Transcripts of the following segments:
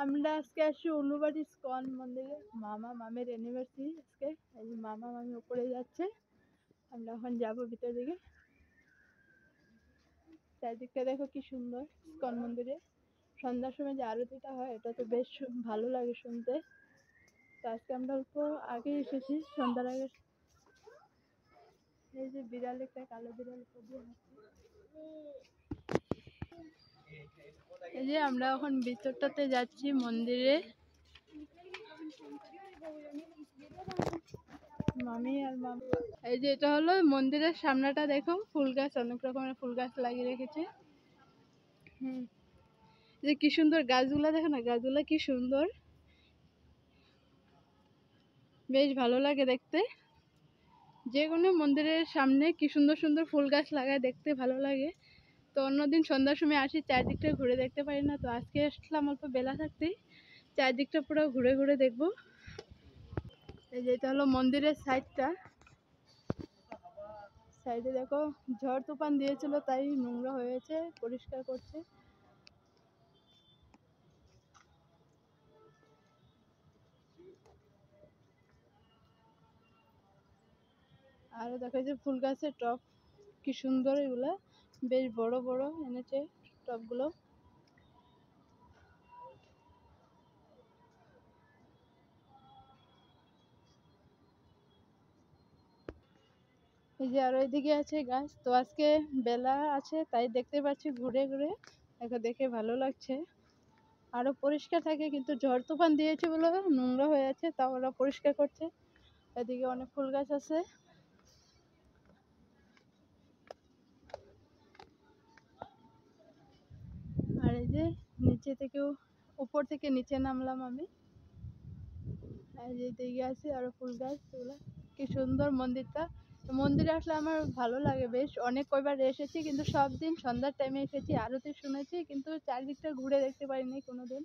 আমরা আজকে আসছি উলুবাড়ি ইস্কন মন্দিরে, মামা মামির অ্যানিভার্সারি আজকে। এই যে মামা মামি উপরে যাচ্ছে, আমরা এখন যাবো ভিতর দিকে। চারদিকটা দেখো কি সুন্দর। ইস্কন মন্দিরে সন্ধ্যার সময় যে আরতিটা হয় এটা তো বেশ ভালো লাগে শুনতে। তো আজকে আমরা অল্প আগে এসেছি, সন্ধ্যার আগে। এই যে বিড়াল, একটা কালো বিড়াল এই যে আমরা এখন ভিতরটাতে যাচ্ছি মন্দিরে। মামি আর মামা, এই যে এটা হলো মন্দিরের সামনেটা, দেখো ফুল গাছ, অনেক রকমের ফুল গাছ লাগিয়ে রেখেছে। যে কি সুন্দর গাছগুলা, দেখো না গাছগুলা কি সুন্দর, বেশ ভালো লাগে দেখতে। যে কোনো মন্দিরের সামনে কি সুন্দর সুন্দর ফুল গাছ লাগায়, দেখতে ভালো লাগে। তো অন্যদিন সন্ধ্যার সময় আসি, চারদিকটা ঘুরে দেখতে পারি না, তো আজকে আসলাম অল্প বেলা থাকতেই, চারদিকটা পুরো ঘুরে ঘুরে দেখবো। এই যে এটা হলো মন্দিরের সাইডটা, সাইডে দেখো ঝড় তুফান দিয়েছিল তাই নোংরা হয়েছে, পরিষ্কার করছে। আরো দেখো যে ফুল গাছের টব, কি সুন্দর এগুলা, বেশ বড় বড় এনেছে টবগুলো। এই যে আরো এদিকে আছে গাছ, তো আজকে বেলা আছে তাই দেখতে পাচ্ছি ঘুরে ঘুরে, দেখো দেখে ভালো লাগছে। আরো পরিষ্কার থাকে, কিন্তু ঝড় তুফান দিয়েছে বলে নোংরা হয়ে আছে, তাও ওরা পরিষ্কার করছে। এদিকে অনেক ফুল গাছ আছে। আর এই যে নিচে থেকেও, উপর থেকে নিচে নামলাম আমি। আর যে দিকে আছে আরো ফুল গাছ, এগুলো কি সুন্দর মন্দিরটা। মন্দিরে আসলে আমার ভালো লাগে বেশ, অনেক কয়বার এসেছি, কিন্তু সব দিন সন্ধ্যার টাইমে এসেছি, আরতি শুনেছি, কিন্তু চারদিকটা ঘুরে দেখতে পারিনি কোনোদিন।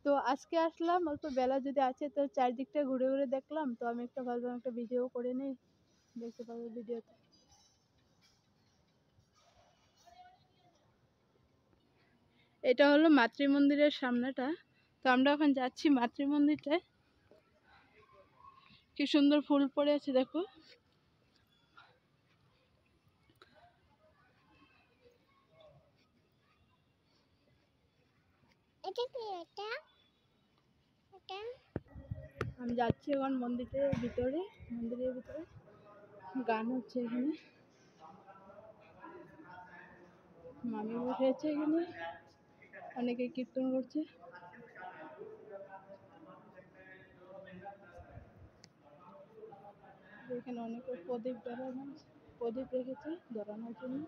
তো আজকে আসলাম অল্প বেলা যদি আছে, তো চারদিকটা ঘুরে ঘুরে দেখলাম, তো আমি একটা ভাবলাম একটা ভিডিও করে নিই, দেখতে পাবো ভিডিওতে। এটা হলো মাতৃ মন্দিরের সামনেটা, তো আমরা এখন যাচ্ছি মাতৃ মন্দিরটায়। কি সুন্দর ফুল পড়ে আছে দেখো। আমি যাচ্ছি এখন মন্দিরের ভিতরে, মন্দিরের ভিতরে গান হচ্ছে এখানে, মামি বসেছে এখানে, অনেকে কীর্তন করছে। এখানে অনেক প্রদীপ ধরানো, প্রদীপ রেখেছে ধরানোর জন্য।